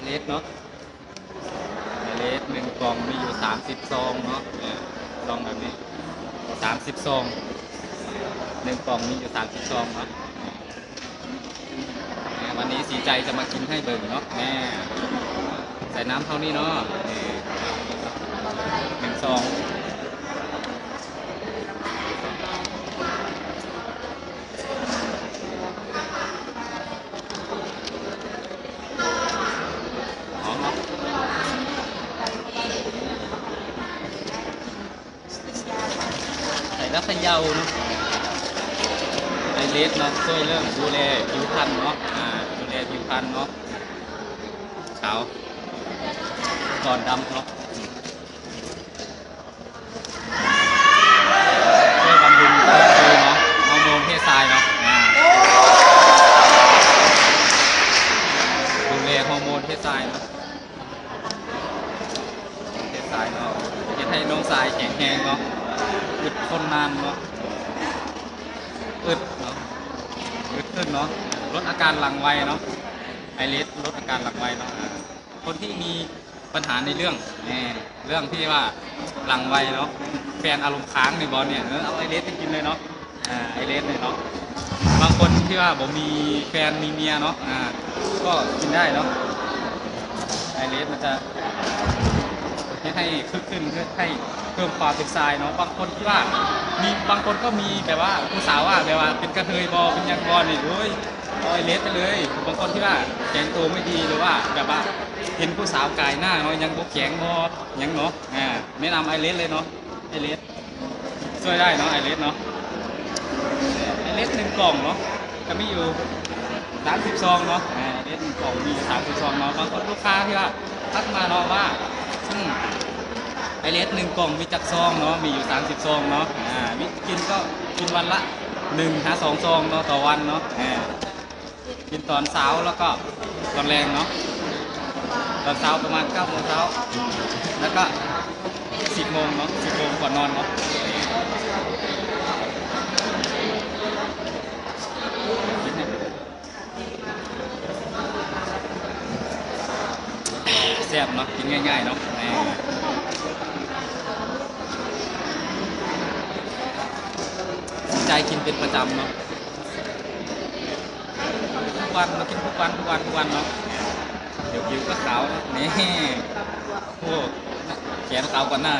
เลสเนาะไอเลสหนึ่งกล่องมีอยู่30ซองเนาะซองแบบนี้30ซองหนึ่งกล่องมีอยู่30ซองเนาะวันนี้สีใจจะมากินให้เบิ่งเนาะแม่ใส่น้ำเท่านี้เนาะหนึ่งซองหอมเนาะใส่แล้วเขย่าเนาะไอเลสเนาะช่วยเรื่องดูแลผิวพรรณเนาะดูแลผิวพรรณเนาะขาวก่อนดำเนาะช่วยบำรุงฟื้นฟูเนาะฮอร์โมนเพศชายเนาะดูแลฮอร์โมนเพศชายเนาะเพศชายเนาะจะให้น้องชายแข็งแรงเนาะอึดทนนานเนาะอึดเนาะอึดขึ้นเนาะลดอาการหลังไวเนาะไอเลสลดอาการหลังไวเนาะคนที่มีปัญหาในเรื่องที่ว่าหลังไวเนาะแฟนอารมณ์ค้างในบอลเนี่ยเอาไอเลสไปกินเลยเนาะไอเลสเลยเนาะบางคนที่ว่าผมมีแฟนมีเมียเนาะก็กินได้เนาะไอเลสมันจะให้คึกขึ้นเพื่อให้เพิ่มความเป็นทรายเนาะบางคนที่ว่ามีบางคนก็มีแบบว่าผู้สาวว่าแบบว่าเป็นกระเทยบอเป็นยังบอลนี่โอ้ยเอาไอเลสไปเลยบางคนที่ว่าแข็งตัวไม่ดีหรือว่าแบบว่าเห็นผู้สาวกายหน้าเนาะยังบกแข็งบอยังเนาะแนะนำไอเลสเลยเนาะไอเลสช่วยได้เนาะไอเลสเนาะไอเลสหนึ่งกล่องเนาะก็มีอยู่30ซองเนาะไอเลสหนึ่งกล่องมี30ซองเนาะบางคนลูกค้าที่ว่าทักมาเนาะว่าไอเลสหนึ่งกล่องมีจักซองเนาะมีอยู่30ซองเนาะวิธีกินก็กินวันละ1-2ซองเนาะต่อวันเนาะกินตอนเช้าแล้วก็ตอนแรงเนาะตอนเช้าประมาณ9 โมงเช้าแล้วก็10 โมงเนาะ10 โมงก่อนนอนเนาะแซ่บเนาะกินง่ายๆเนาะใจกินเป็นประจำเนาะทุกวันมากินทุกวันเนาะเดี๋ยวผิวก็ขาวนี่โอ้แขนขาวกว่าหน้า